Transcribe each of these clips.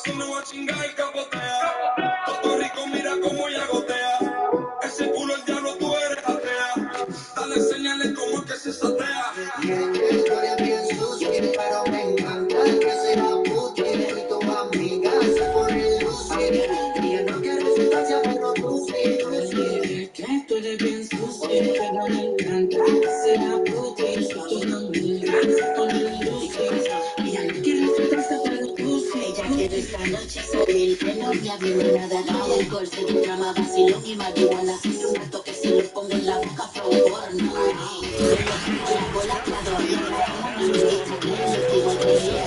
Si no va a chingar, capotea. Todo rico, mira cómo ella gotea. Ese culo el diablo, tú eres atea. Dale señales como es que se satea. Tú eres bien sucio, pero me encanta que sea puti. Y tu amiga se pone lucy. Ella no quiere sustancia, pero tú sí. Tú eres bien sucio, pero me encanta que sea puti. Y tu amiga se pone lucy. Ella no quiere sustancia, pero tú sí. Ella quiere esta noche salir de novia, viene nada bajo el corte de drama, vacilón y marihuana. Es un reto que si le pongo en la boca, flow porno. La bola que adorna, igual que ella,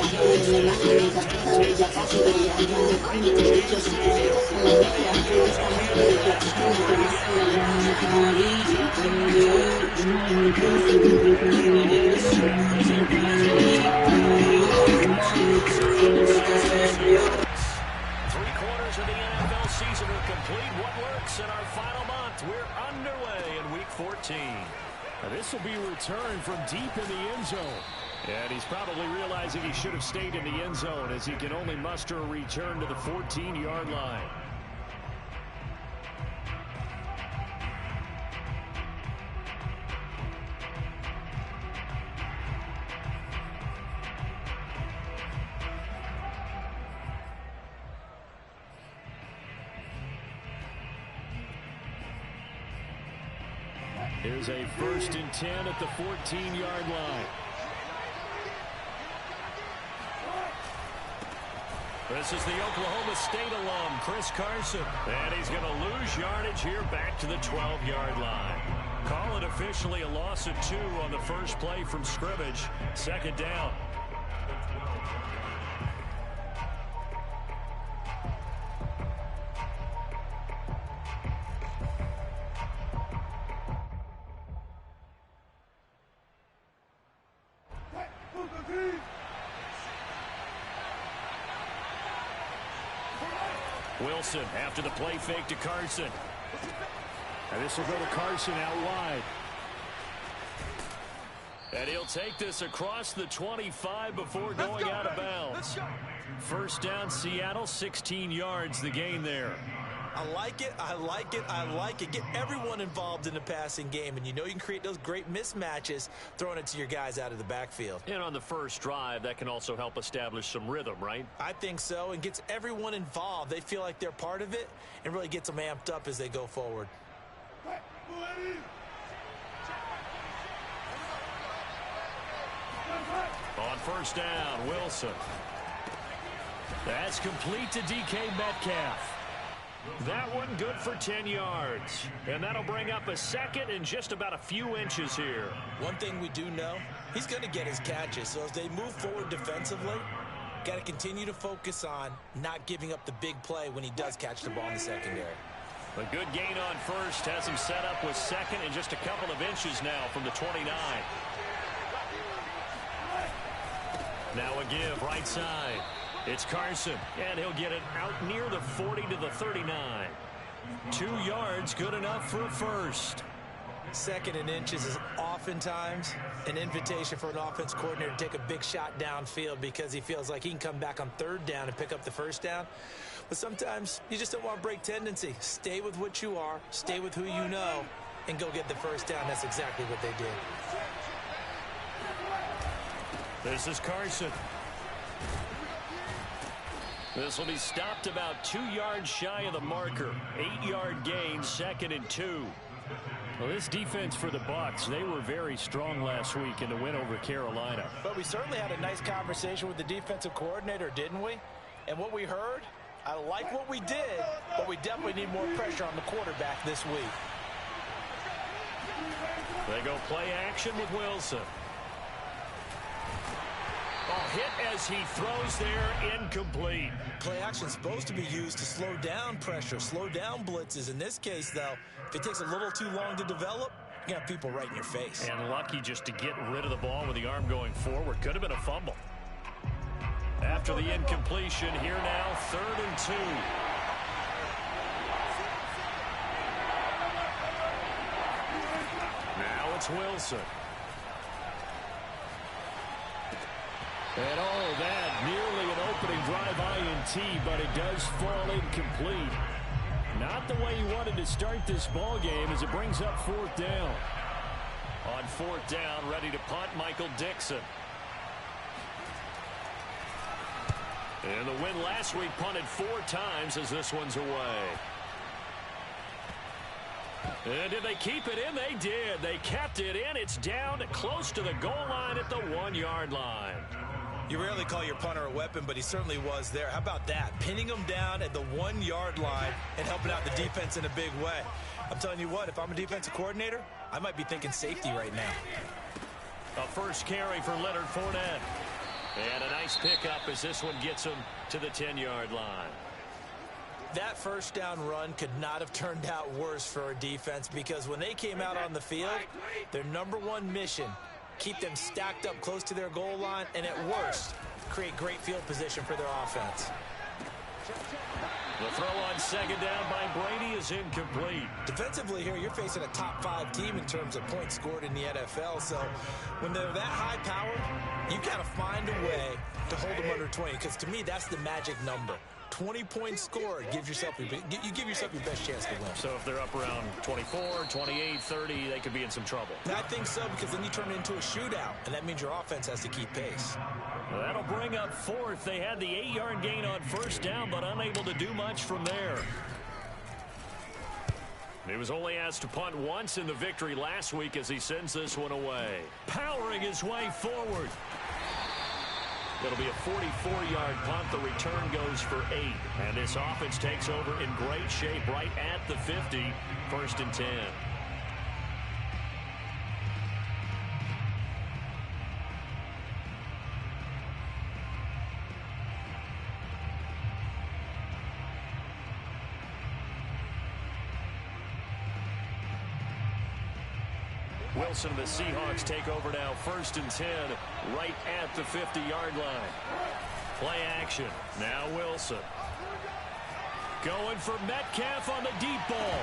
me imagino que ella casi veía. Mi derecho, si tú estás con la mía, estamos bellos, una promesa en la Three-quarters of the NFL season are complete. What works in our final month? We're underway in Week 14. Now this will be a return from deep in the end zone. And he's probably realizing he should have stayed in the end zone as he can only muster a return to the 14-yard line. Here's a 1st and 10 at the 14-yard line. This is the Oklahoma State alum, Chris Carson. And he's going to lose yardage here back to the 12-yard line. Call it officially a loss of 2 on the first play from scrimmage. 2nd down. Wilson after the play fake to Carson. And this will go to Carson out wide. And he'll take this across the 25 before going out of bounds. 1st down, Seattle, 16 yards the gain there. I like it, I like it, I like it. Get everyone involved in the passing game, and you know you can create those great mismatches throwing it to your guys out of the backfield. And on the first drive, that can also help establish some rhythm, right? I think so, and gets everyone involved. They feel like they're part of it, and really gets them amped up as they go forward. On 1st down, Wilson. That's complete to DK Metcalf. That one good for 10 yards. And that'll bring up a 2nd and just about a few inches here. One thing we do know, he's going to get his catches. So as they move forward defensively, got to continue to focus on not giving up the big play when he does catch the ball in the secondary. A good gain on 1st has him set up with 2nd and just a couple of inches now from the 29. Now a give right side. It's Carson, and he'll get it out near the 40 to the 39. 2 yards, good enough for a 1st. 2nd and inches is oftentimes an invitation for an offense coordinator to take a big shot downfield because he feels like he can come back on 3rd down and pick up the 1st down. But sometimes you just don't want to break tendency. Stay with what you are, stay with who you know, and go get the 1st down. That's exactly what they did. This is Carson. This will be stopped about 2 yards shy of the marker. 8-yard gain, 2nd and 2. Well, this defense for the Bucs, they were very strong last week in the win over Carolina. But we certainly had a nice conversation with the defensive coordinator, didn't we? And what we heard, I like what we did, but we definitely need more pressure on the quarterback this week. They go play action with Wilson. Oh, hit as he throws there, incomplete. Play action is supposed to be used to slow down pressure, slow down blitzes. In this case, though, if it takes a little too long to develop, you got people right in your face. And lucky just to get rid of the ball with the arm going forward. Could have been a fumble. After the incompletion, here now, 3rd and 2. Now it's Wilson. And oh, that nearly an open opening drive INT, but it does fall incomplete. Not the way he wanted to start this ball game as it brings up 4th down. On 4th down, ready to punt, Michael Dixon. And the win last week punted 4 times as this one's away. And did they keep it in? They did. They kept it in. It's down close to the goal line at the 1-yard line. You rarely call your punter a weapon, but he certainly was there. How about that? Pinning him down at the 1-yard line and helping out the defense in a big way. I'm telling you what, if I'm a defensive coordinator, I might be thinking safety right now. A first carry for Leonard Fournette. And a nice pickup as this one gets him to the 10-yard line. That first down run could not have turned out worse for a defense, because when they came out on the field, their #1 mission, keep them stacked up close to their goal line, and at worst, create great field position for their offense. The throw on 2nd down by Brady is incomplete. Defensively here, you're facing a top 5 team in terms of points scored in the NFL, so when they're that high-powered, you got to find a way to hold them under 20, because to me, that's the magic number. 20 points scored, you give yourself your best chance to win. So if they're up around 24, 28, 30, they could be in some trouble. I think so, because then you turn it into a shootout, and that means your offense has to keep pace. Well, that'll bring up 4th. They had the 8-yard gain on 1st down, but unable to do much from there. He was only asked to punt once in the victory last week as he sends this one away. Powering his way forward. It'll be a 44-yard punt. The return goes for 8. And this offense takes over in great shape right at the 50. 1st and 10. Wilson and the Seahawks take over now. 1st and 10 right at the 50-yard line. Play action. Now Wilson. Going for Metcalf on the deep ball.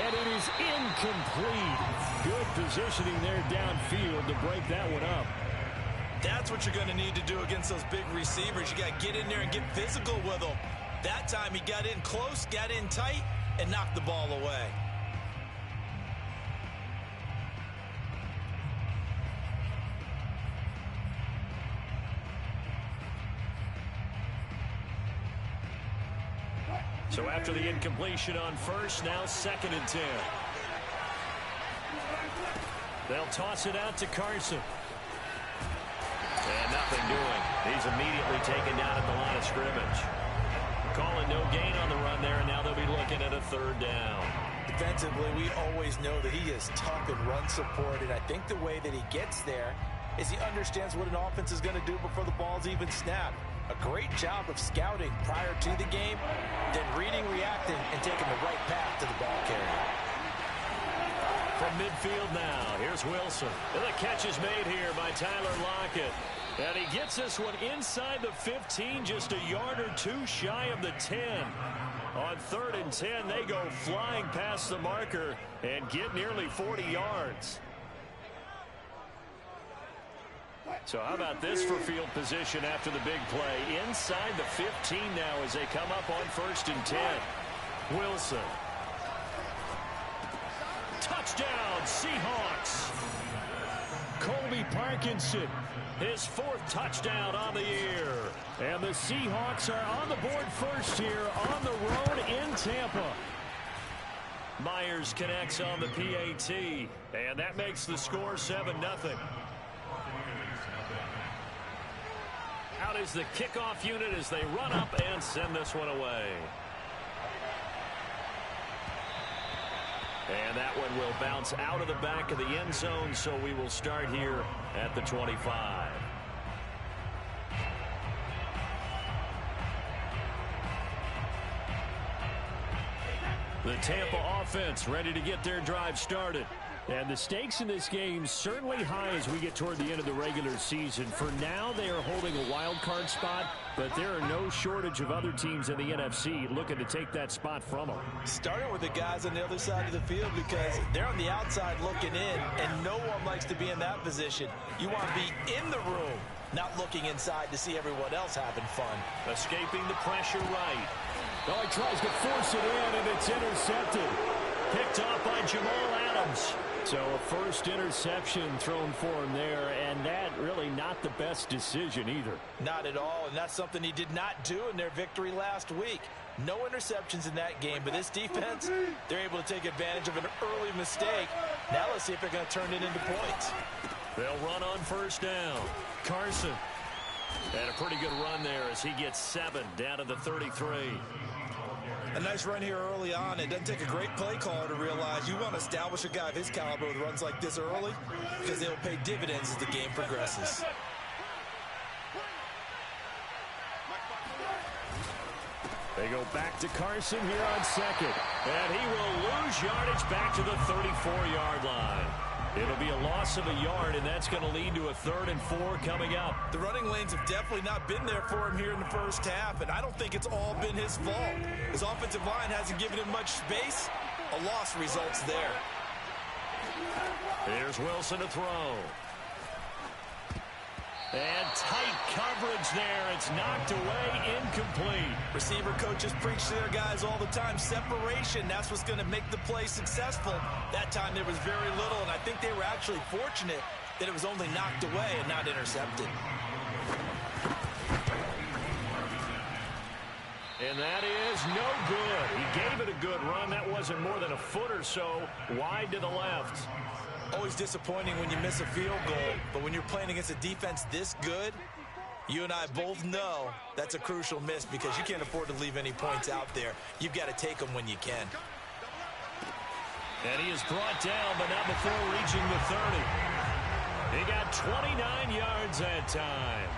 And it is incomplete. Good positioning there downfield to break that one up. That's what you're going to need to do against those big receivers. You got to get in there and get physical with them. That time he got in close, got in tight, and knocked the ball away. So after the incompletion on 1st, now 2nd and 10. They'll toss it out to Carson. And nothing doing. He's immediately taken down at the line of scrimmage. Calling no gain on the run there, and now they'll be looking at a 3rd down. Defensively, we always know that he is tough in run support, and I think the way that he gets there is he understands what an offense is going to do before the ball's even snapped. A great job of scouting prior to the game, then reading, reacting, and taking the right path to the ball carrier. From midfield now, here's Wilson. And the catch is made here by Tyler Lockett. And he gets this one inside the 15, just a yard or 2 shy of the 10. On 3rd and 10, they go flying past the marker and get nearly 40 yards. So how about this for field position after the big play? Inside the 15 now as they come up on 1st and 10. Wilson. Touchdown, Seahawks. Colby Parkinson, His 4th touchdown on the year. and the Seahawks are on the board first here on the road in Tampa. Myers connects on the PAT, and that makes the score 7-0. Out is the kickoff unit as they run up and send this one away. And that one will bounce out of the back of the end zone, so we will start here at the 25. The Tampa offense ready to get their drive started. And the stakes in this game certainly high as we get toward the end of the regular season. For now, they are holding a wild card spot, but there are no shortage of other teams in the NFC looking to take that spot from them. Starting with the guys on the other side of the field, because they're on the outside looking in, and no one likes to be in that position. You want to be in the room not looking inside to see everyone else having fun. Escaping the pressure right. Oh, he tries to force it in, and it's intercepted. Picked off by Jamal Adams. So a first interception thrown for him there, and that really not the best decision either. Not at all, and that's something he did not do in their victory last week. No interceptions in that game, but this defense, they're able to take advantage of an early mistake. Now let's see if they're going to turn it into points. They'll run on first down. Carson. And a pretty good run there as he gets 7 down to the 33. A nice run here early on. It doesn't take a great play caller to realize you want to establish a guy of his caliber with runs like this early because they'll pay dividends as the game progresses. They go back to Carson here on second. And he will lose yardage back to the 34-yard line. It'll be a loss of a yard, and that's going to lead to a 3rd and 4 coming up. The running lanes have definitely not been there for him here in the first half, and I don't think it's all been his fault. His offensive line hasn't given him much space. A loss results there. Here's Wilson to throw. And tight coverage there. It's knocked away, incomplete. Receiver coaches preach to their guys all the time. Separation, that's what's going to make the play successful. That time there was very little, and I think they were actually fortunate that it was only knocked away and not intercepted. And that is no good. He gave it a good run. That wasn't more than a foot or so wide to the left. Always disappointing when you miss a field goal, but when you're playing against a defense this good, you and I both know that's a crucial miss because you can't afford to leave any points out there. You've got to take them when you can. And he is brought down, but not before reaching the 30. He got 29 yards that time.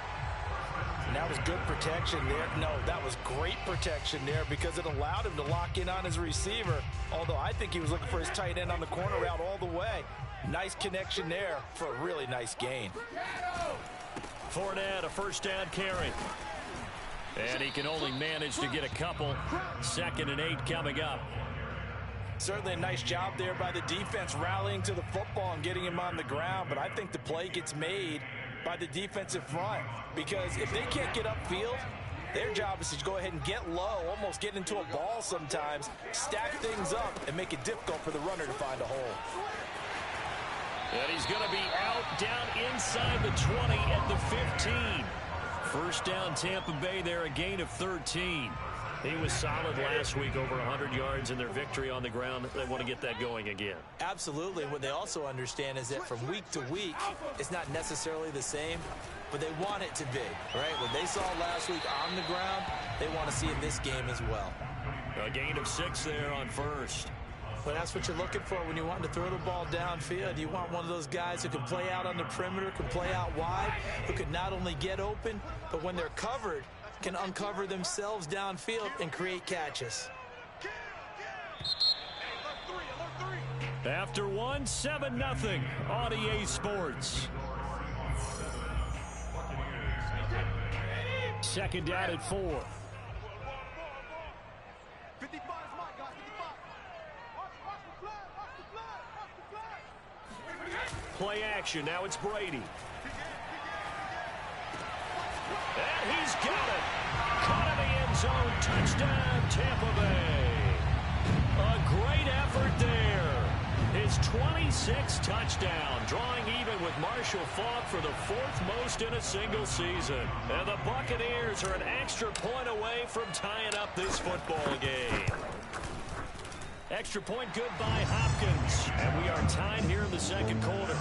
And that was good protection there. No, that was great protection there because it allowed him to lock in on his receiver, although I think he was looking for his tight end on the corner route all the way. Nice connection there for a really nice gain. Fournette, a first down carry. And he can only manage to get a couple. 2nd and 8 coming up. Certainly a nice job there by the defense rallying to the football and getting him on the ground, but I think the play gets made by the defensive front because if they can't get upfield, their job is to go ahead and get low, almost get into a ball sometimes, stack things up, and make it difficult for the runner to find a hole. And he's going to be out down inside the 20 at the 15. First down Tampa Bay there, a gain of 13. He was solid last week, over 100 yards in their victory on the ground. They want to get that going again. Absolutely. What they also understand is that from week to week, it's not necessarily the same, but they want it to be, right? What they saw last week on the ground, they want to see in this game as well. A gain of 6 there on first. But that's what you're looking for when you want to throw the ball downfield. You want one of those guys who can play out on the perimeter, can play out wide, who can not only get open, but when they're covered, can uncover themselves downfield and create catches. After 1, 7-0 on EA Sports. 2nd down at 4. Play action. Now it's Brady. And he's got it. Caught in the end zone. Touchdown, Tampa Bay. A great effort there. His 26th touchdown, drawing even with Marshall Faulk for the 4th most in a single season. And the Buccaneers are an extra point away from tying up this football game. Extra point good by Hopkins. And we are tied here in the 2nd quarter.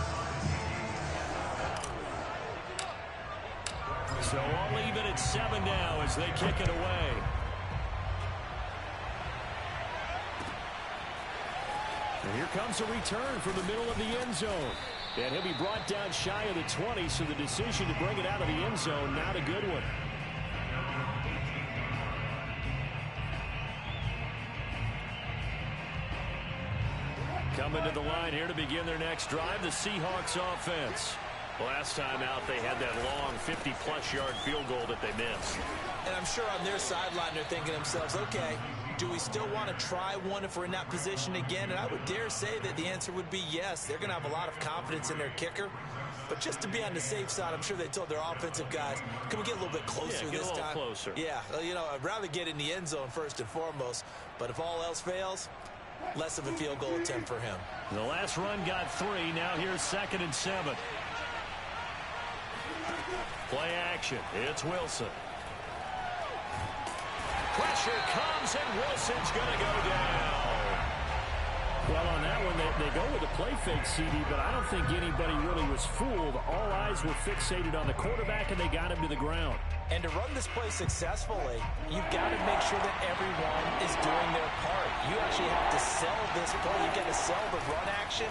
So all even at 7 now as they kick it away. And here comes a return from the middle of the end zone. And he'll be brought down shy of the 20, so the decision to bring it out of the end zone, not a good one. Coming to the line here to begin their next drive, the Seahawks offense. Last time out, they had that long 50-plus yard field goal that they missed. And I'm sure on their sideline, they're thinking to themselves, okay, do we still want to try one if we're in that position again? And I would dare say that the answer would be yes. They're going to have a lot of confidence in their kicker. But just to be on the safe side, I'm sure they told their offensive guys, can we get a little bit closer get this a little time? Closer. Yeah, you know, I'd rather get in the end zone first and foremost. But if all else fails, less of a field goal attempt for him. The last run got 3. Now here's 2nd and 7. Play action. It's Wilson. Pressure comes, and Wilson's going to go down. Well, on that one, they go with a play fake, CD, but I don't think anybody really was fooled. All eyes were fixated on the quarterback, and they got him to the ground. And to run this play successfully, you've got to make sure that everyone is doing their part. You actually have to sell this play. You've got to sell the run action.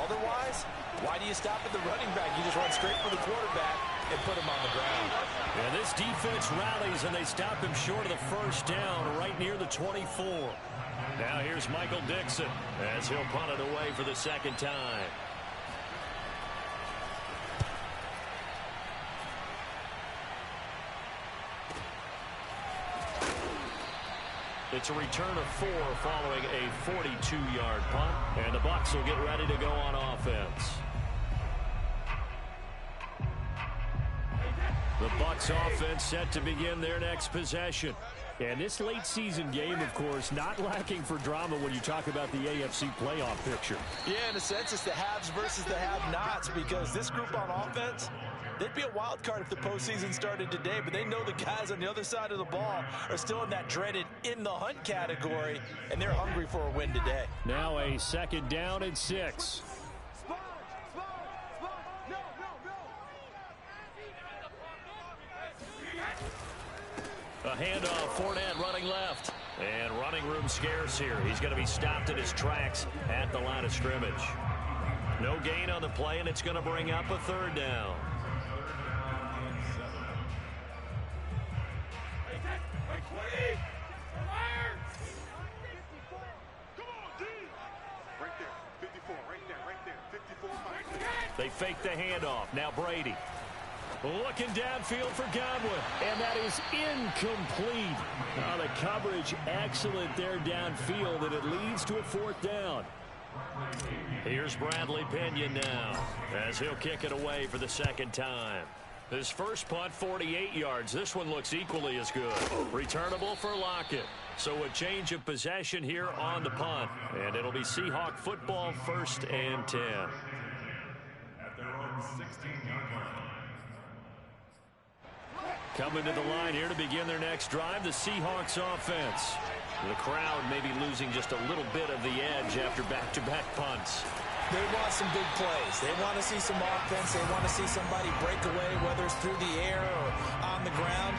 Otherwise, why do you stop at the running back? You just run straight for the quarterback and put him on the ground. And this defense rallies, and they stop him short of the first down right near the 24. Now here's Michael Dixon as he'll punt it away for the 2nd time. It's a return of 4 following a 42-yard punt, and the Bucs will get ready to go on offense. The Bucs offense set to begin their next possession. And this late season game, of course, not lacking for drama when you talk about the AFC playoff picture. Yeah, in a sense, it's the haves versus the have-nots, because this group on offense, they'd be a wild card if the postseason started today, but they know the guys on the other side of the ball are still in that dreaded in-the-hunt category, and they're hungry for a win today. Now a 2nd down and 6. A handoff, Fournette running left. And running room scarce here. He's going to be stopped in his tracks at the line of scrimmage. No gain on the play, and it's going to bring up a 3rd down. They fake the handoff. Now Brady. Looking downfield for Godwin, and that is incomplete. The coverage excellent there downfield, and it leads to a 4th down. Here's Bradley Pinion now, as he'll kick it away for the 2nd time. His first punt, 48 yards. This one looks equally as good. Returnable for Lockett. So a change of possession here on the punt, and it'll be Seahawk football, 1st and 10. At their own 16-yard line. Coming to the line here to begin their next drive, the Seahawks offense. The crowd may be losing just a little bit of the edge after back-to-back punts. They want some big plays. They want to see some offense. They want to see somebody break away, whether it's through the air or on the ground.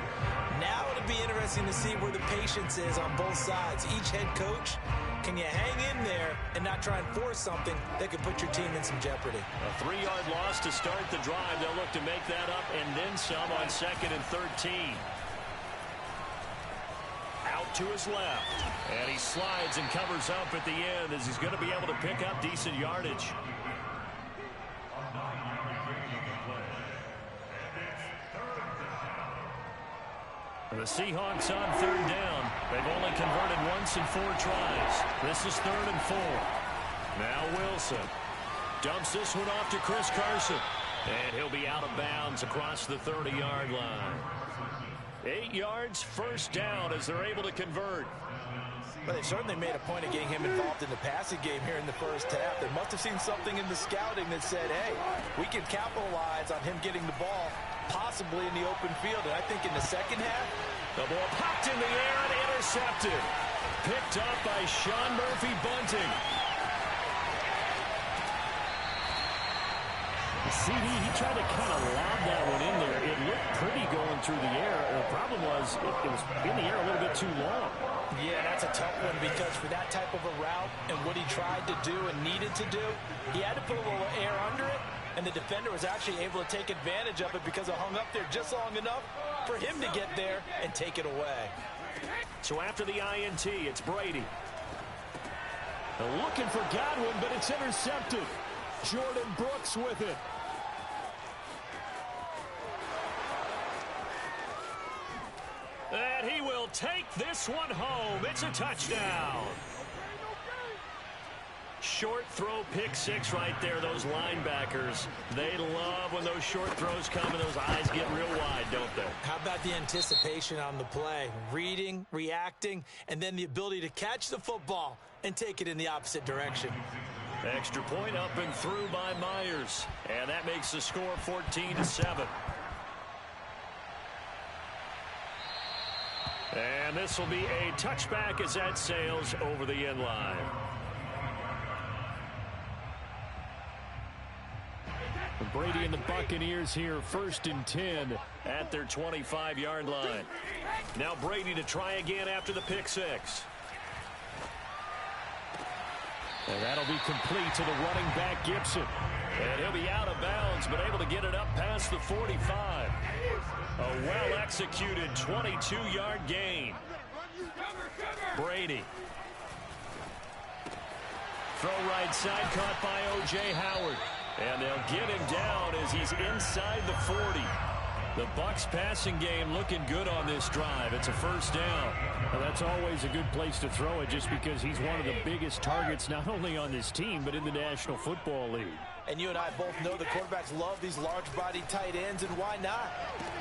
Now it'll be interesting to see where the patience is on both sides. Each head coach, can you hang in there and not try and force something that could put your team in some jeopardy? A 3-yard loss to start the drive. They'll look to make that up and then some on 2nd and 13. Out to his left. And he slides and covers up at the end as he's going to be able to pick up decent yardage. The Seahawks on 3rd down. They've only converted once in 4 tries. This is 3rd and 4. Now Wilson dumps this one off to Chris Carson. And he'll be out of bounds across the 30-yard line. 8 yards, 1st down as they're able to convert. Well, they certainly made a point of getting him involved in the passing game here in the first half. They must have seen something in the scouting that said, hey, we can capitalize on him getting the ball possibly in the open field. And I think in the second half, the ball popped in the air and intercepted. Picked up by Sean Murphy Bunting. CD, he tried to kind of lob that one in there. It looked pretty going through the air. The problem was it was in the air a little bit too long. Yeah, that's a tough one because for that type of a route and what he tried to do and needed to do, he had to put a little air under it, and the defender was actually able to take advantage of it because it hung up there just long enough for him to get there and take it away. So after the INT, it's Brady. Looking for Godwin, but it's intercepted. Jordan Brooks with it. And he will take this one home. It's a touchdown. short throw pick six right there. Those linebackers, they love when those short throws come and those eyes get real wide, don't they? How about the anticipation on the play? Reading, reacting, and then the ability to catch the football and take it in the opposite direction. Extra point up and through by Myers. And that makes the score 14-7. And this will be a touchback as that sails over the end line. Brady and the Buccaneers here, 1st and 10 at their 25-yard line. Now Brady to try again after the pick six. And that'll be complete to the running back, Gibson. And he'll be out of bounds, but able to get it up past the 45. A well-executed 22-yard gain. Brady. Throw right side, caught by O.J. Howard. And they'll get him down as he's inside the 40. The Bucs passing game looking good on this drive. It's a first down. Well, that's always a good place to throw it just because he's one of the biggest targets not only on this team but in the National Football League. And you and I both know the quarterbacks love these large-bodied tight ends, and why not?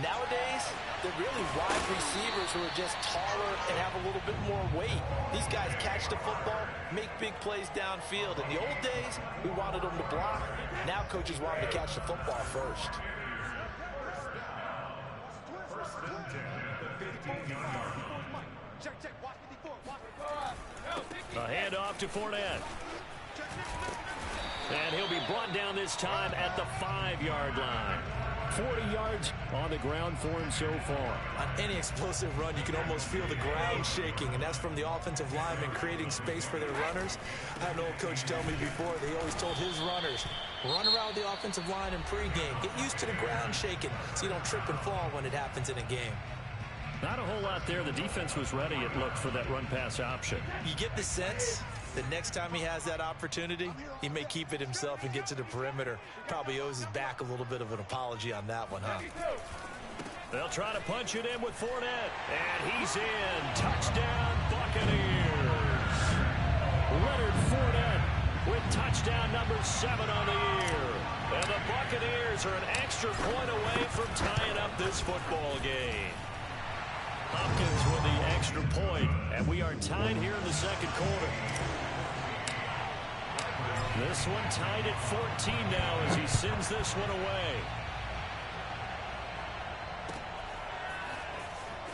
Nowadays, they're really wide receivers who are just taller and have a little bit more weight. These guys catch the football, make big plays downfield. In the old days, we wanted them to block. Now coaches want them to catch the football first. A handoff to Fournette. And he'll be brought down this time at the 5-yard line. 40 yards on the ground for him so far. On any explosive run, you can almost feel the ground shaking, and that's from the offensive linemen creating space for their runners. I had an old coach tell me before, they always told his runners, run around the offensive line in pregame. Get used to the ground shaking so you don't trip and fall when it happens in a game. Not a whole lot there. The defense was ready, it looked, for that run-pass option. You get the sense that next time he has that opportunity, he may keep it himself and get to the perimeter. Probably owes his back a little bit of an apology on that one, huh? They'll try to punch it in with Fournette. And he's in. Touchdown, Buccaneers. Leonard Fournette with touchdown number 7 on the year. And the Buccaneers are an extra point away from tying up this football game. Hopkins with the extra point, and we are tied here in the second quarter. This one tied at 14 now as he sends this one away.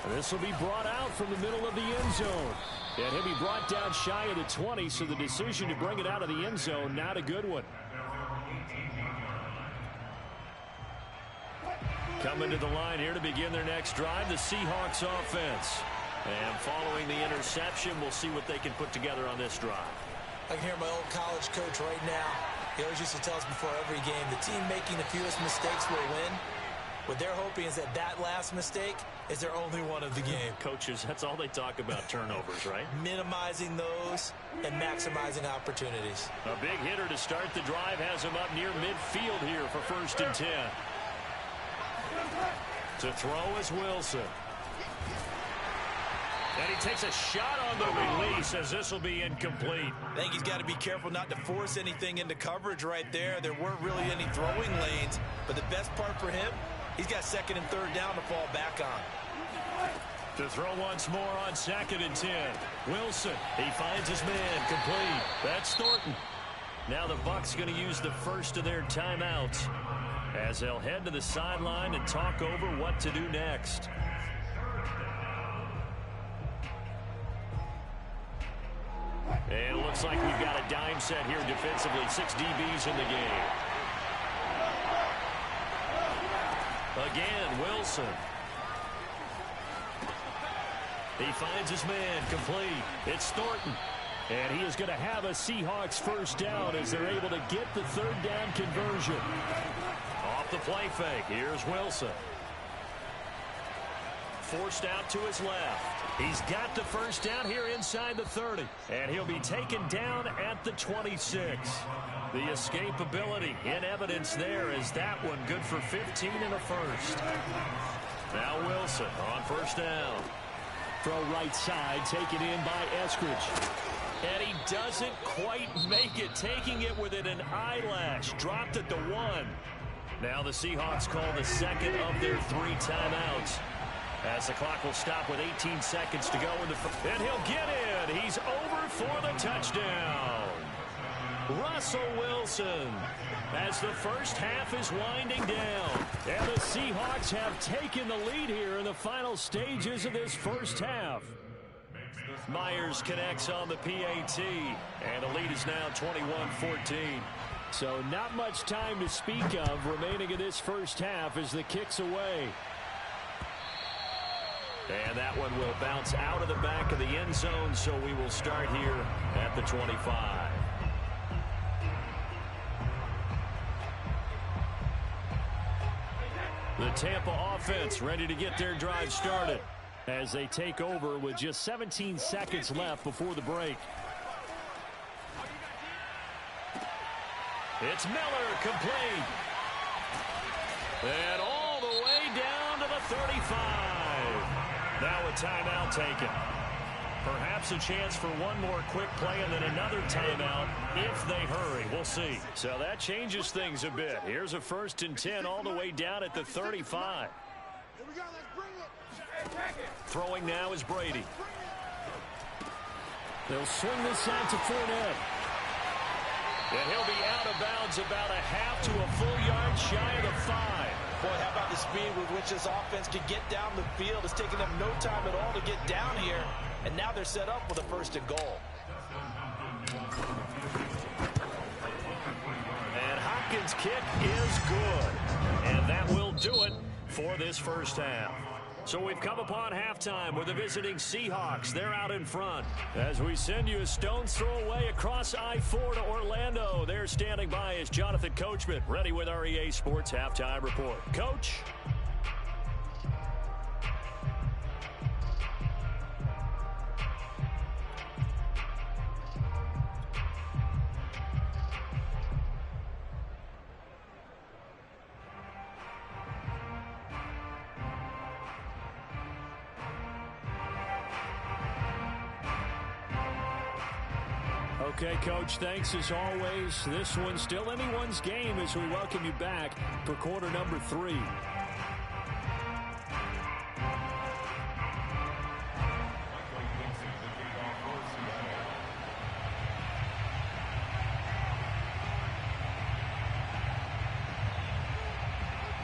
This will be brought out from the middle of the end zone. And he'll be brought down shy of the 20, so the decision to bring it out of the end zone, not a good one. Coming to the line here to begin their next drive, the Seahawks offense. And following the interception, we'll see what they can put together on this drive. I can hear my old college coach right now. He always used to tell us before every game, the team making the fewest mistakes will win. What they're hoping is that that last mistake is their only one of the game. Coaches, that's all they talk about, turnovers, right? Minimizing those and maximizing opportunities. A big hitter to start the drive has him up near midfield here for 1st and 10. To throw is Wilson. And he takes a shot on the release as this will be incomplete. I think he's got to be careful not to force anything into coverage right there. There weren't really any throwing lanes, but the best part for him, he's got 2nd and 3rd down to fall back on. To throw once more on 2nd and 10. Wilson, he finds his man, complete. That's Thornton. Now the Bucs going to use the first of their timeouts as they'll head to the sideline and talk over what to do next. And it looks like we've got a dime set here defensively. 6 DBs in the game. Again, Wilson. He finds his man, complete. It's Thornton. And he is going to have a Seahawks first down as they're able to get the 3rd down conversion. Off the play fake, here's Wilson. Forced out to his left. He's got the first down here inside the 30. And he'll be taken down at the 26. The escapability in evidence there as that one good for 15 and a first. Now Wilson on 1st down. Throw right side, taken in by Eskridge. And he doesn't quite make it, taking it within an eyelash. Dropped at the 1. Now the Seahawks call the second of their 3 timeouts, as the clock will stop with 18 seconds to go in the first. And he'll get in. He's over for the touchdown. Russell Wilson, as the first half is winding down. And the Seahawks have taken the lead here in the final stages of this first half. Myers connects on the PAT, and the lead is now 21-14. So not much time to speak of remaining in this first half as the kick's away. And that one will bounce out of the back of the end zone, so we will start here at the 25. The Tampa offense ready to get their drive started as they take over with just 17 seconds left before the break. It's Miller, complete. And all the way down to the 35. Now a timeout taken. Perhaps a chance for one more quick play and then another timeout if they hurry. We'll see. So that changes things a bit. Here's a 1st and 10 all the way down at the 35. Here we go, let's bring it. Throwing now is Brady. They'll swing this out to Fournette. And he'll be out of bounds about a half to a full yard shy of the 5. Boy, how about the speed with which this offense can get down the field? It's taking them no time at all to get down here. And now they're set up with a 1st and goal. And Hopkins' kick is good. And that will do it for this first half. So we've come upon halftime with the visiting Seahawks. They're out in front. As we send you a stone's throw away across I-4 to Orlando. There standing by is Jonathan Coachman, ready with our EA Sports Halftime Report. Coach. Okay, Coach, thanks as always. This one's still anyone's game as we welcome you back for quarter number 3.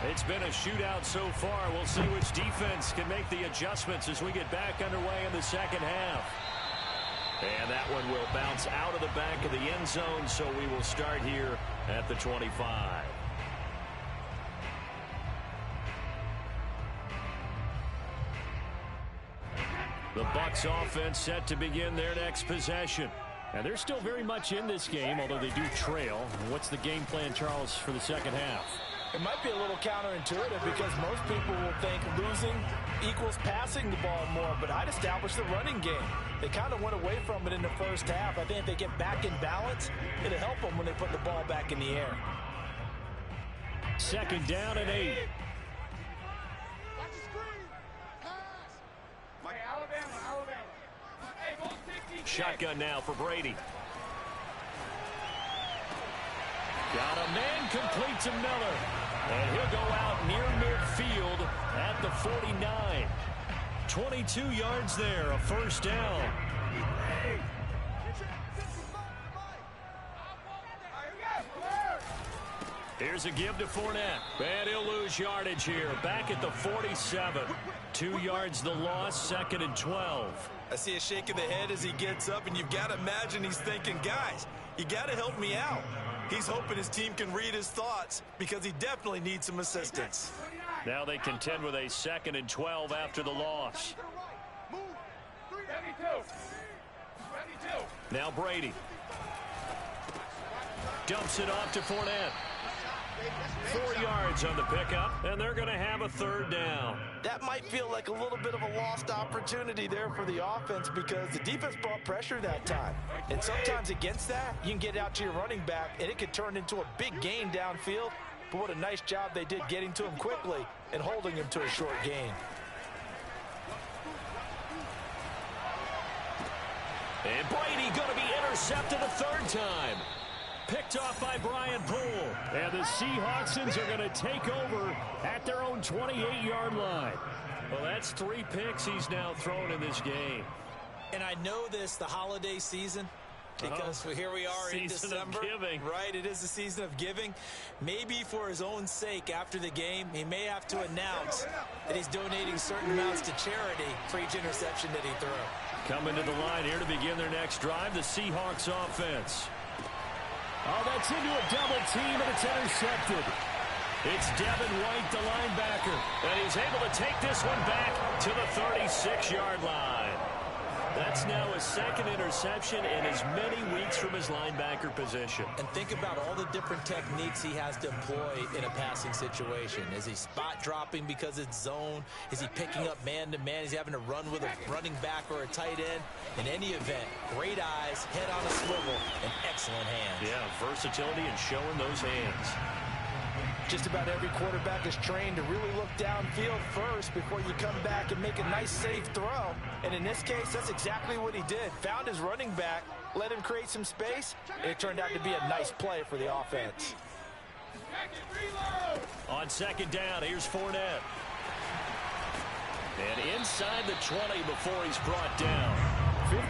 It's been a shootout so far. We'll see which defense can make the adjustments as we get back underway in the second half. And that one will bounce out of the back of the end zone, so we will start here at the 25. The Bucs offense set to begin their next possession. And they're still very much in this game, although they do trail. What's the game plan, Charles, for the second half? It might be a little counterintuitive because most people will think losing equals passing the ball more, but I'd establish the running game. They kind of went away from it in the first half. I think if they get back in balance, it'll help them when they put the ball back in the air. 2nd down and 8. Watch the screen. Pass. Alabama. Hey, ball 60. Shotgun now for Brady. Got a man, complete to Miller. And he'll go out near midfield at the 49. 22 yards there, a 1st down. Here's a give to Fournette. And he'll lose yardage here, back at the 47. 2 yards the loss, 2nd and 12. I see a shake of the head as he gets up, and you've got to imagine he's thinking, guys, you got to help me out. He's hoping his team can read his thoughts because he definitely needs some assistance. Now they contend with a 2nd and 12 after the loss. Now Brady. Dumps it off to Fournette. 4 yards on the pickup, and they're going to have a 3rd down. That might feel like a little bit of a lost opportunity there for the offense because the defense brought pressure that time. And sometimes against that, you can get out to your running back, and it could turn into a big gain downfield. But what a nice job they did getting to him quickly and holding him to a short gain. And Brady going to be intercepted a third time. Picked off by Brian Poole. And the Seahawksons are going to take over at their own 28-yard line. Well, that's 3 picks he's now thrown in this game. And I know this, the holiday season, because here we are in December. Right, it is the season of giving. Maybe for his own sake after the game, he may have to announce that he's donating certain amounts to charity for each interception that he threw. Coming to the line here to begin their next drive, the Seahawks offense. Oh, that's into a double team, and it's intercepted. It's Devin White, the linebacker, and he's able to take this one back to the 36-yard line. That's now his second interception in as many weeks from his linebacker position. And think about all the different techniques he has to employ in a passing situation. Is he spot dropping because it's zone? Is he picking up man-to-man? Is he having to run with a running back or a tight end? In any event, great eyes, head on a swivel, and excellent hands. Yeah, versatility and showing those hands. Just about every quarterback is trained to really look downfield first before you come back and make a nice, safe throw. And in this case, that's exactly what he did. Found his running back, let him create some space, and it turned out to be a nice play for the offense. On second down, here's Fournette. And inside the 20 before he's brought down.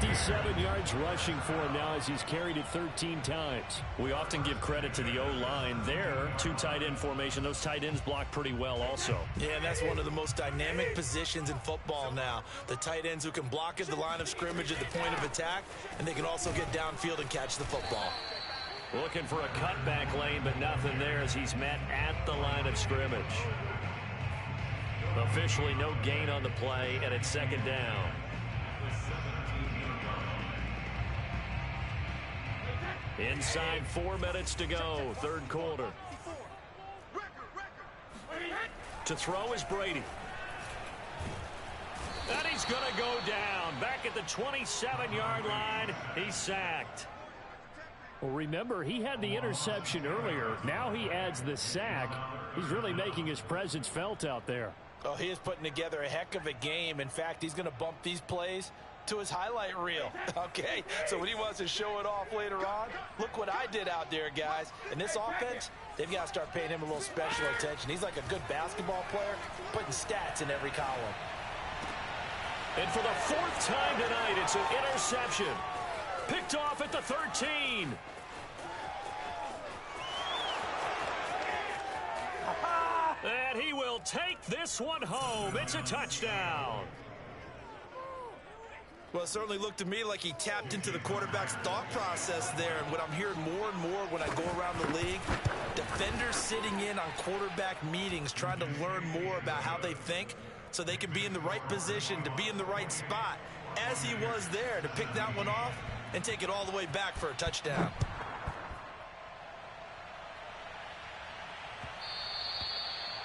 57 yards rushing for him now as he's carried it 13 times. We often give credit to the O-line there. 2 tight end formation. Those tight ends block pretty well also. Yeah, and that's one of the most dynamic positions in football now. The tight ends who can block at the line of scrimmage at the point of attack, and they can also get downfield and catch the football. Looking for a cutback lane, but nothing there as he's met at the line of scrimmage. Officially no gain on the play, and it's second down. Inside 4 minutes to go, third quarter. To throw is Brady. And he's going to go down. Back at the 27-yard line, he's sacked. Well, remember, he had the interception earlier. Now he adds the sack. He's really making his presence felt out there. Oh, he is putting together a heck of a game. In fact, he's going to bump these plays to his highlight reel. Okay, so when he wants to show it off later on, look what I did out there, guys. In this offense, they've got to start paying him a little special attention. He's like a good basketball player, putting stats in every column. And for the 4th time tonight, it's an interception. Picked off at the 13. And he will take this one home. It's a touchdown. Well, it certainly looked to me like he tapped into the quarterback's thought process there. And what I'm hearing more and more when I go around the league, defenders sitting in on quarterback meetings trying to learn more about how they think so they can be in the right position, to be in the right spot, as he was there, to pick that one off and take it all the way back for a touchdown.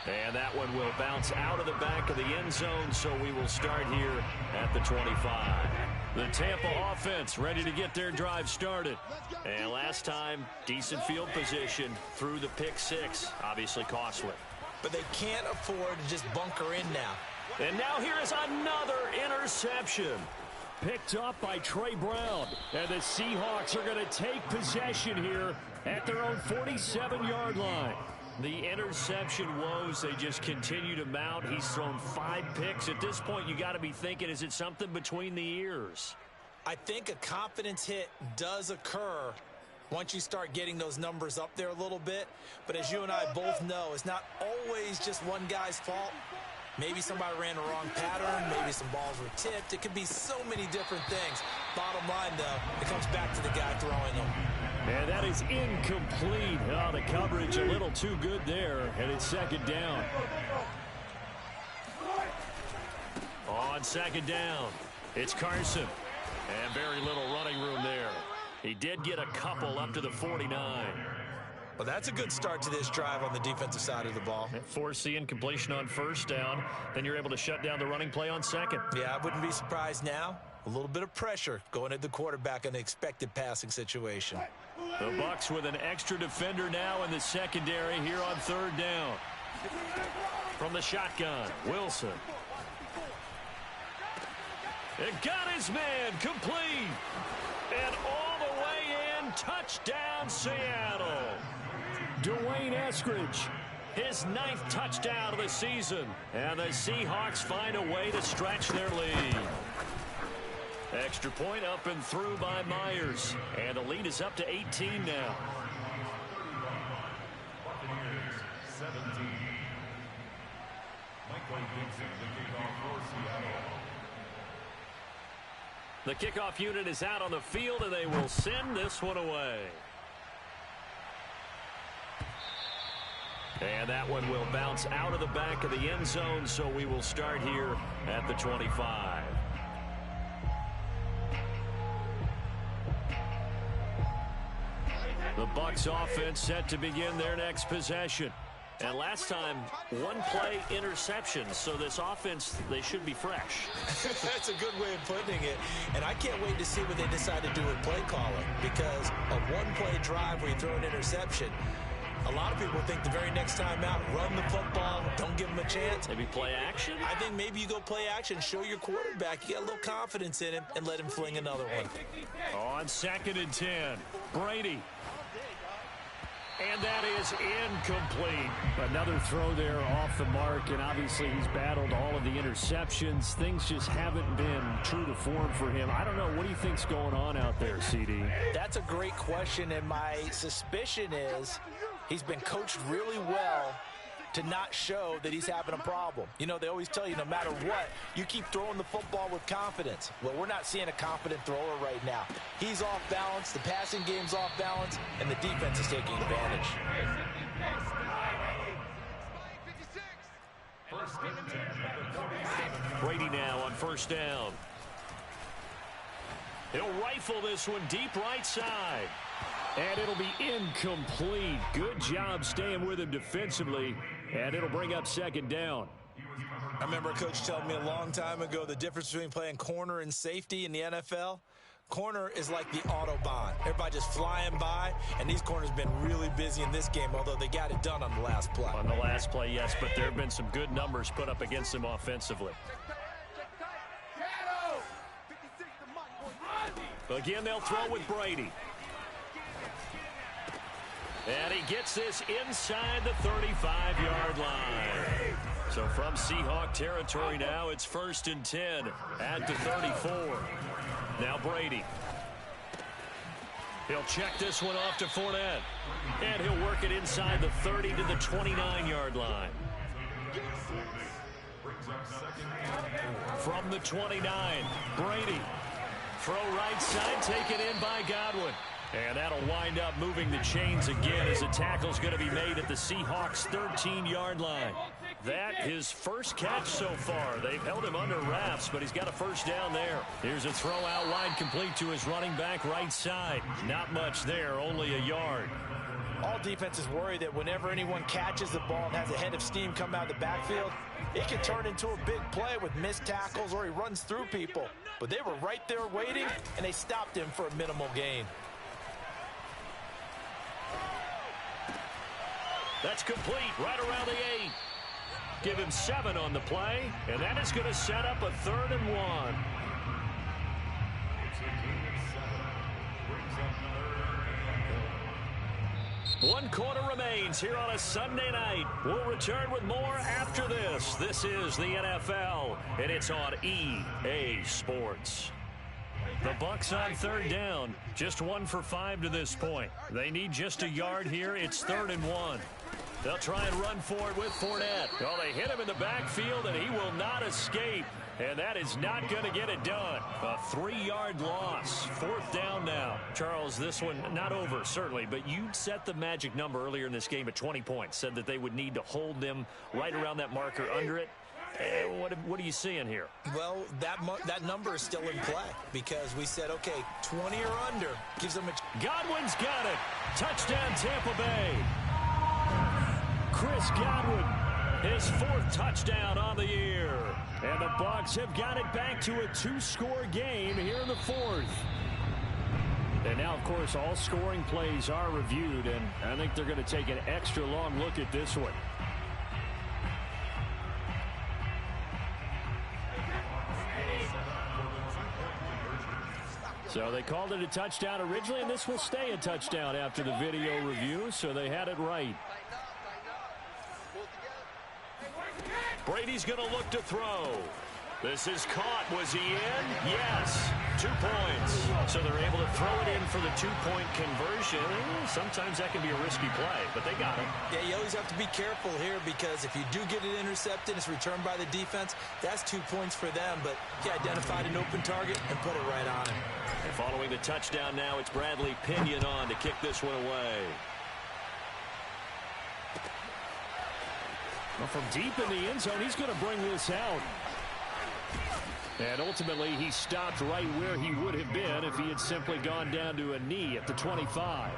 And that one will bounce out of the back of the end zone, so we will start here at the 25. The Tampa offense ready to get their drive started. And last time, decent field position through the pick 6, obviously costly. But they can't afford to just bunker in now. And now here is another interception. Picked up by Trey Brown. And the Seahawks are going to take possession here at their own 47-yard line. The interception woes, they just continue to mount. He's thrown 5 picks. At this point, you got to be thinking, is it something between the ears? I think a confidence hit does occur once you start getting those numbers up there a little bit. But as you and I both know, it's not always just one guy's fault. Maybe somebody ran the wrong pattern. Maybe some balls were tipped. It could be so many different things. Bottom line, though, it comes back to the guy throwing them. And that is incomplete. Oh, the coverage a little too good there, and it's second down. On second down, it's Carson. And very little running room there. He did get a couple up to the 49. Well, that's a good start to this drive on the defensive side of the ball. Force the incompletion on first down. Then you're able to shut down the running play on second. Yeah, I wouldn't be surprised now. A little bit of pressure going at the quarterback in an expected passing situation. The Bucs with an extra defender now in the secondary here on third down. From the shotgun, Wilson. It got his man complete. And all the way in. Touchdown, Seattle. Dwayne Eskridge, his 9th touchdown of the season. And the Seahawks find a way to stretch their lead. Extra point up and through by Myers. And the lead is up to 18 now. The kickoff unit is out on the field, and they will send this one away. And that one will bounce out of the back of the end zone, so we will start here at the 25. The Bucs offense set to begin their next possession. And last time, one play interception. So this offense, they should be fresh. That's a good way of putting it. And I can't wait to see what they decide to do with play calling. Because a one-play drive where you throw an interception, a lot of people think the very next time out, run the football, don't give them a chance. Maybe play action? I think maybe you go play action, show your quarterback you got a little confidence in him, and let him fling another one. On 2nd and 10, Brady. And that is incomplete. Another throw there off the mark, and obviously he's battled all of the interceptions. Things just haven't been true to form for him. I don't know. What do you think's going on out there, CD? That's a great question, and my suspicion is he's been coached really well to not show that he's having a problem. You know, they always tell you no matter what, you keep throwing the football with confidence. Well, we're not seeing a confident thrower right now. He's off balance, the passing game's off balance, and the defense is taking advantage. Brady now on 1st down. He'll rifle this one deep right side. And it'll be incomplete. Good job staying with him defensively. And it'll bring up 2nd down. I remember a coach telling me a long time ago the difference between playing corner and safety in the NFL. Corner is like the Autobahn. Everybody just flying by, and these corners have been really busy in this game, although they got it done on the last play. On the last play, yes, but there have been some good numbers put up against them offensively. Again, they'll throw with Brady. And he gets this inside the 35-yard line. So from Seahawk territory now, it's 1st and 10 at the 34. Now Brady. He'll check this one off to Fournette. And he'll work it inside the 30 to the 29-yard line. From the 29, Brady. Throw right side, taken in by Godwin. And that'll wind up moving the chains again as the tackle's going to be made at the Seahawks' 13-yard line. That his first catch so far. They've held him under wraps, but he's got a 1st down there. Here's a throw out wide complete to his running back right side. Not much there, only a yard. All defenses worry that whenever anyone catches the ball and has a head of steam come out of the backfield, it can turn into a big play with missed tackles or he runs through people. But they were right there waiting, and they stopped him for a minimal gain. That's complete right around the 8. Give him 7 on the play, and that is going to set up a 3rd and 1. One quarter remains here on a Sunday night. We'll return with more after this. This is the NFL, and it's on EA Sports. The Bucs on 3rd down, just 1 for 5 to this point. They need just a yard here. It's 3rd and 1. They'll try and run for it with Fournette. Well, they hit him in the backfield, and he will not escape. And that is not going to get it done. A 3-yard loss. 4th down now. Charles, this one not over, certainly, but you set the magic number earlier in this game at 20 points. Said that they would need to hold them right around that marker under it. What are you seeing here? Well, that number is still in play because we said, okay, 20 or under gives them a... Godwin's got it. Touchdown, Tampa Bay. Chris Godwin, his 4th touchdown on the year. And the Bucs have got it back to a 2-score game here in the 4th. And now, of course, all scoring plays are reviewed, and I think they're going to take an extra long look at this one. So they called it a touchdown originally, and this will stay a touchdown after the video review, so they had it right. Brady's going to look to throw. This is caught. Was he in? Yes. 2 points. So they're able to throw it in for the 2-point conversion. Sometimes that can be a risky play, but they got it. Yeah, you always have to be careful here because if you do get it intercepted, it's returned by the defense. That's 2 points for them, but he identified an open target and put it right on him. And following the touchdown now, it's Bradley Pinion on to kick this one away. Well, from deep in the end zone, he's going to bring this out. And ultimately, he stopped right where he would have been if he had simply gone down to a knee at the 25.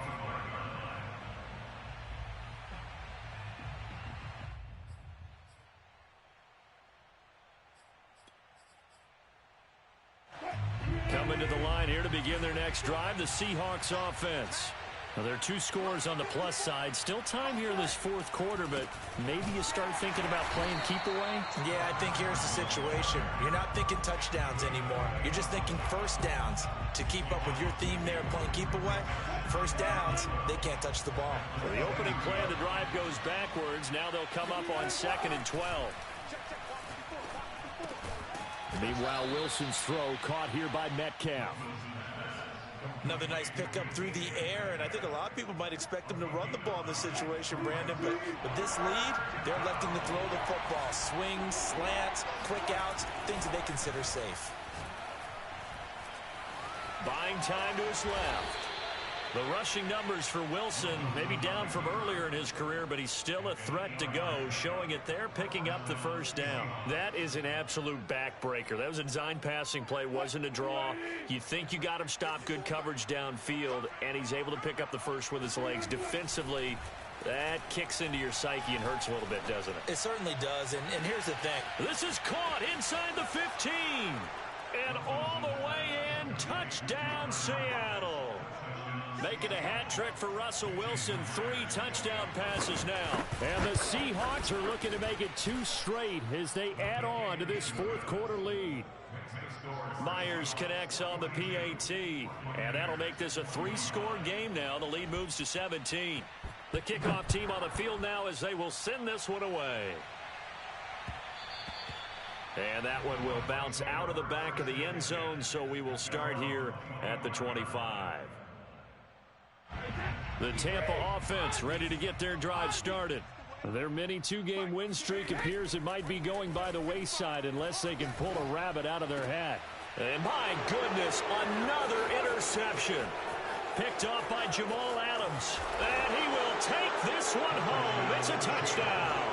Coming to the line here to begin their next drive, the Seahawks offense. Well, there are 2 scores on the plus side. Still time here in this fourth quarter, but maybe you start thinking about playing keep away? Yeah, I think here's the situation. You're not thinking touchdowns anymore. You're just thinking first downs. To keep up with your theme there, playing keep away, first downs, they can't touch the ball. Well, the opening play of the drive goes backwards. Now they'll come up on 2nd and 12. Meanwhile, Wilson's throw caught here by Metcalf. Another nice pickup through the air, and I think a lot of people might expect them to run the ball in this situation, Brandon, but with this lead, they're electing to throw the football. Swings, slants, quick outs, things that they consider safe. Buying time to his left. The rushing numbers for Wilson maybe down from earlier in his career, but he's still a threat to go, showing it there, picking up the first down. That is an absolute backbreaker. That was a design passing play, wasn't a draw. You think you got him stopped, good coverage downfield, and he's able to pick up the first with his legs. Defensively, that kicks into your psyche and hurts a little bit, doesn't it? It certainly does, and here's the thing. This is caught inside the 15. And all the way in, touchdown Seattle. Making a hat trick for Russell Wilson. 3 touchdown passes now. And the Seahawks are looking to make it 2 straight as they add on to this fourth quarter lead. Myers connects on the PAT. And that'll make this a 3-score game now. The lead moves to 17. The kickoff team on the field now as they will send this one away. And that one will bounce out of the back of the end zone, so we will start here at the 25. The Tampa offense ready to get their drive started. Their mini 2-game win streak appears it might be going by the wayside unless they can pull a rabbit out of their hat. And my goodness, another interception. Picked off by Jamal Adams. And he will take this one home. It's a touchdown.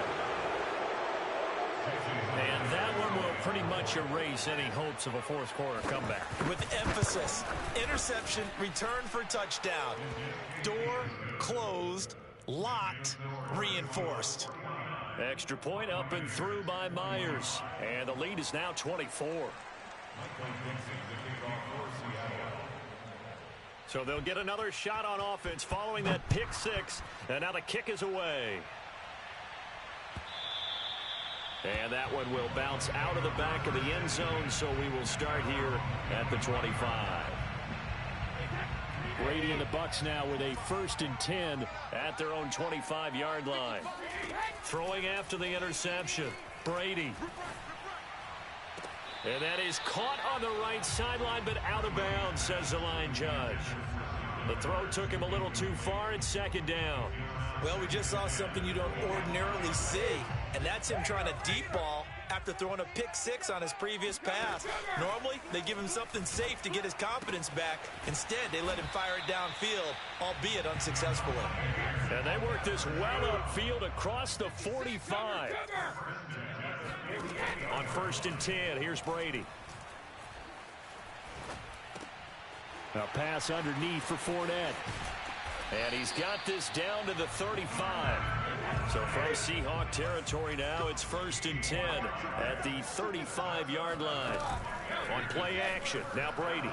And that one will pretty much erase any hopes of a fourth quarter comeback. With emphasis, interception, return for touchdown. Door closed, locked, reinforced. Extra point up and through by Myers. And the lead is now 24. So they'll get another shot on offense following that pick 6. And now the kick is away. And that one will bounce out of the back of the end zone, so we will start here at the 25. Brady and the Bucs now with a 1st and 10 at their own 25-yard line. Throwing after the interception, Brady. And that is caught on the right sideline, but out of bounds, says the line judge. The throw took him a little too far. It's 2nd down. Well, we just saw something you don't ordinarily see, and that's him trying to deep ball after throwing a pick 6 on his previous pass. Normally, they give him something safe to get his confidence back. Instead, they let him fire it downfield, albeit unsuccessfully. And they work this well upfield across the 45. On 1st and 10, here's Brady. A pass underneath for Fournette. And he's got this down to the 35. So from Seahawk territory now, it's 1st and 10 at the 35-yard line. On play action, now Brady.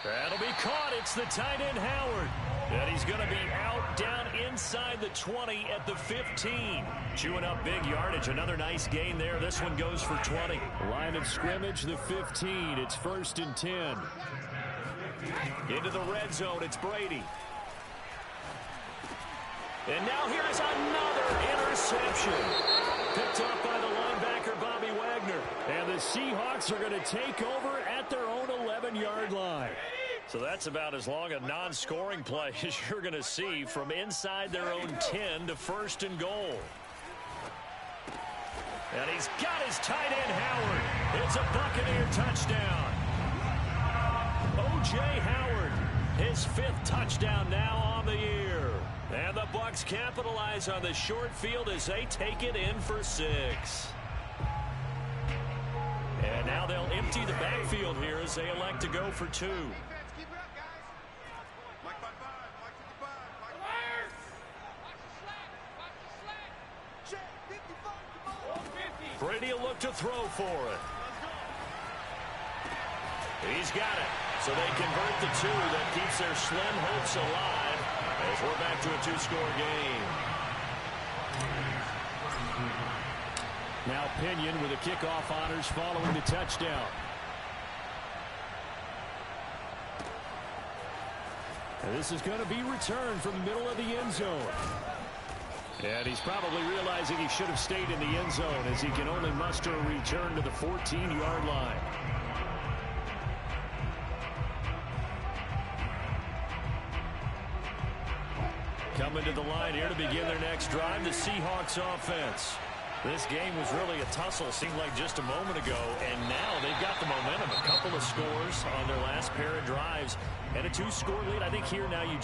That'll be caught. It's the tight end, Howard. And he's going to be out down inside the 20 at the 15. Chewing up big yardage. Another nice gain there. This one goes for 20. Line of scrimmage, the 15. It's 1st and 10. Into the red zone, it's Brady. And now here's another interception. Picked up by the linebacker, Bobby Wagner. And the Seahawks are going to take over at their own 11-yard line. So that's about as long a non-scoring play as you're going to see from inside their own 10 to 1st and goal. And he's got his tight end, Howard. It's a Buccaneer touchdown. O.J. Howard, his 5th touchdown now on the year. And the Bucs capitalize on the short field as they take it in for 6. And now they'll empty the backfield here as they elect to go for 2. Brady will look to throw for it. He's got it. So they convert the 2. That keeps their slim hopes alive as we're back to a 2-score game. Now Pinion with the kickoff honors following the touchdown. And this is going to be returned from the middle of the end zone. And he's probably realizing he should have stayed in the end zone as he can only muster a return to the 14-yard line. Coming to the line here to begin their next drive, the Seahawks offense. This game was really a tussle, seemed like just a moment ago, and now they've got the momentum. A couple of scores on their last pair of drives, and a 2-score lead. I think here now you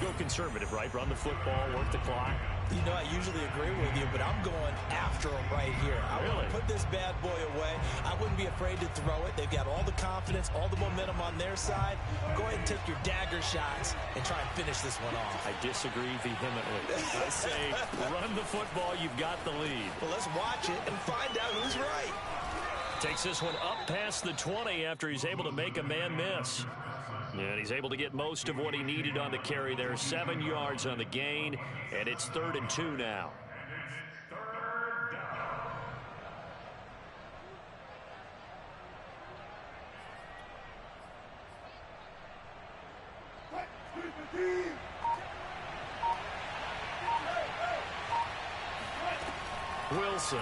go conservative, right? Run the football, work the clock. You know, I usually agree with you, but I'm going after him right here. I want to put this bad boy away. I wouldn't be afraid to throw it. They've got all the confidence, all the momentum on their side. Go ahead and take your dagger shots and try and finish this one off. I disagree vehemently. I say run the football. You've got the lead. Well, let's watch it and find out who's right. Takes this one up past the 20 after he's able to make a man miss. And he's able to get most of what he needed on the carry there. 7 yards on the gain, and it's 3rd and 2 now. Wilson.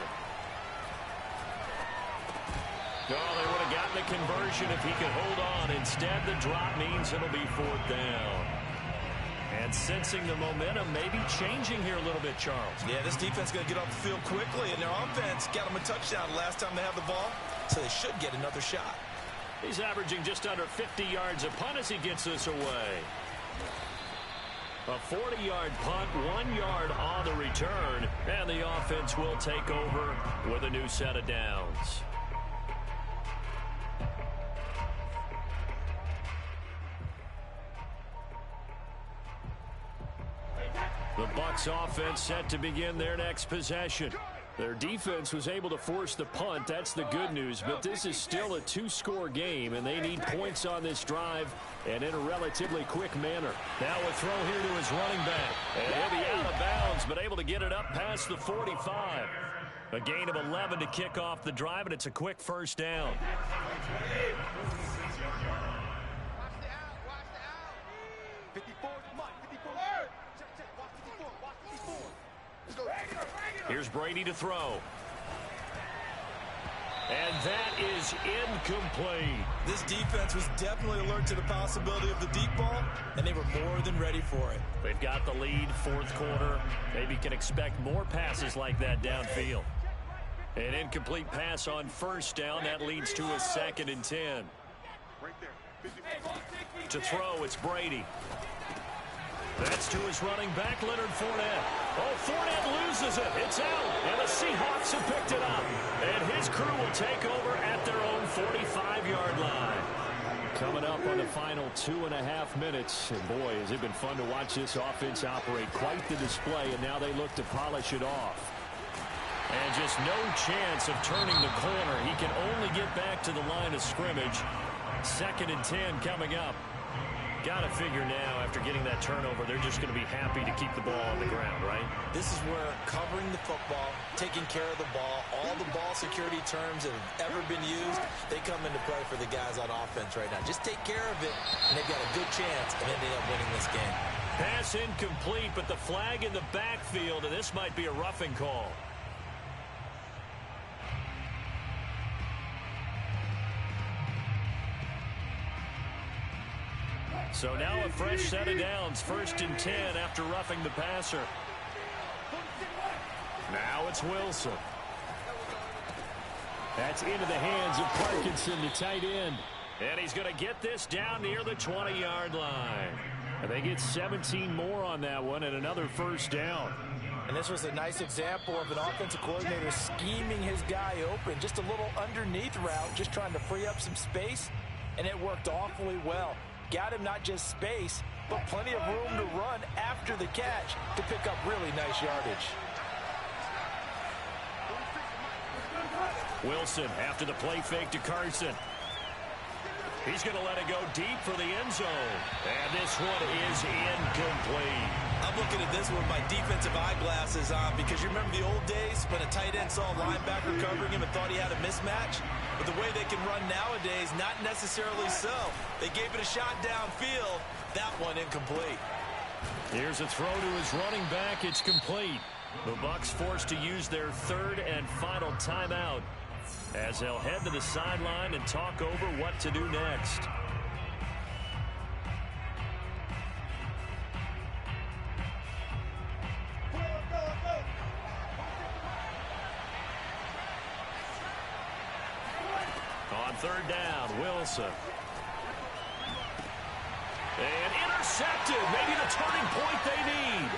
Oh, they would have gotten the conversion if he could hold on. Instead, the drop means it'll be 4th down. And sensing the momentum maybe changing here a little bit, Charles. Yeah, this defense is going to get off the field quickly, and their offense got them a touchdown last time they had the ball, so they should get another shot. He's averaging just under 50 yards a punt as he gets this away. A 40-yard punt, 1 yard on the return, and the offense will take over with a new set of downs. The Bucs offense set to begin their next possession. Their defense was able to force the punt. That's the good news. But this is still a 2-score game, and they need points on this drive and in a relatively quick manner. Now a throw here to his running back. And he'll be out of bounds, but able to get it up past the 45. A gain of 11 to kick off the drive, and it's a quick 1st down. Here's Brady to throw. And that is incomplete. This defense was definitely alert to the possibility of the deep ball, and they were more than ready for it. They've got the lead, 4th quarter. Maybe can expect more passes like that downfield. An incomplete pass on 1st down. That leads to a 2nd and 10. To throw, it's Brady. That's to his running back, Leonard Fournette. Oh, Fournette loses it. It's out. And the Seahawks have picked it up. And his crew will take over at their own 45-yard line. Coming up on the final 2.5 minutes. And boy, has it been fun to watch this offense operate. Quite the display, and now they look to polish it off. And just no chance of turning the corner. He can only get back to the line of scrimmage. 2nd and 10 coming up Got to figure now, after getting that turnover, they're just going to be happy to keep the ball on the ground, right? This is where covering the football, taking care of the ball, all the ball security terms that have ever been used, they come into play for the guys on offense right now. Just take care of it, and they've got a good chance of ending up winning this game. Pass incomplete, but the flag in the backfield, and this might be a roughing call. So now a fresh set of downs, 1st and 10 after roughing the passer. Now it's Wilson. That's into the hands of Parkinson, the tight end. And he's going to get this down near the 20-yard line. And they get 17 more on that one and another 1st down. And this was a nice example of an offensive coordinator scheming his guy open. Just a little underneath route, just trying to free up some space, and it worked awfully well. Got him not just space, but plenty of room to run after the catch to pick up really nice yardage. Wilson after the play fake to Carson. He's going to let it go deep for the end zone. And this one is incomplete. I'm looking at this with my defensive eyeglasses on because you remember the old days when a tight end saw a linebacker covering him and thought he had a mismatch? But the way they can run nowadays, not necessarily so. They gave it a shot downfield. That one incomplete. Here's a throw to his running back. It's complete. The Bucs forced to use their 3rd and final timeout as they'll head to the sideline and talk over what to do next. On 3rd down, Wilson. And intercepted. Maybe the turning point they need.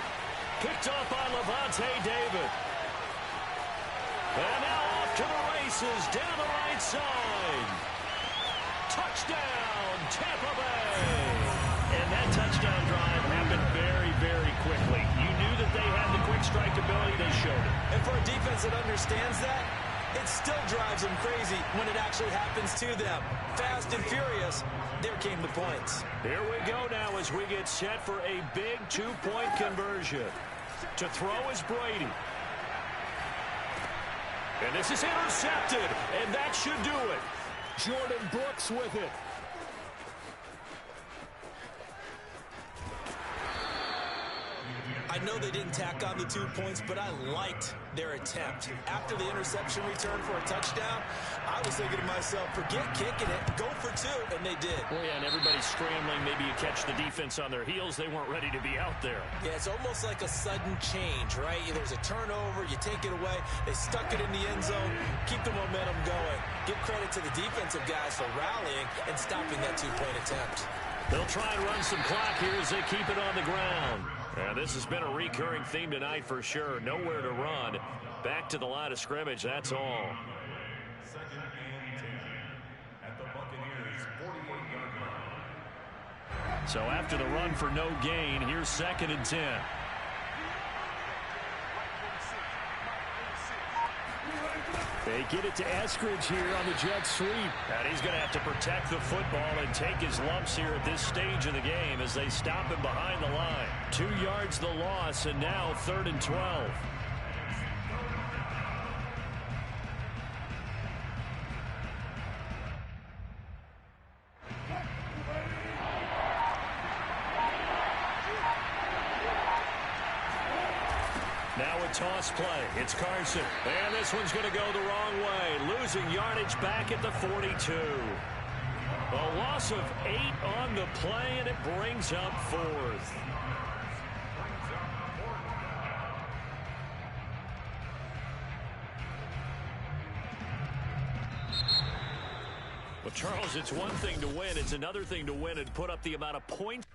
Picked up by Levante David. And now off to the races down the right side. Touchdown, Tampa Bay. And that touchdown drive happened very, very quickly. You knew that they had the quick strike ability. They showed it. And for a defense that understands that, it still drives them crazy when it actually happens to them. Fast and furious, there came the points. Here we go now as we get set for a big 2-point conversion. To throw is Brady. And this is intercepted, and that should do it. Jordan Brooks with it. I know they didn't tack on the 2 points, but I liked their attempt. After the interception return for a touchdown, I was thinking to myself, forget kicking it, go for 2, and they did. Well, yeah, and everybody's scrambling. Maybe you catch the defense on their heels. They weren't ready to be out there. Yeah, it's almost like a sudden change, right? There's a turnover, you take it away, they stuck it in the end zone, keep the momentum going. Give credit to the defensive guys for rallying and stopping that 2-point attempt. They'll try and run some clock here as they keep it on the ground. This has been a recurring theme tonight for sure. Nowhere to run. Back to the line of scrimmage, that's all. 2nd and 10 at the Buccaneers' 48-yard line. So after the run for no gain, here's 2nd and 10. They get it to Eskridge here on the jet sweep. And he's going to have to protect the football and take his lumps here at this stage of the game as they stop him behind the line. 2 yards the loss, and now 3rd and 12. Now a toss play. It's Carson. And this one's going to go the wrong way. Losing yardage back at the 42. A loss of 8 on the play, and it brings up 4th. Well, Charles, it's one thing to win. It's another thing to win and put up the amount of points.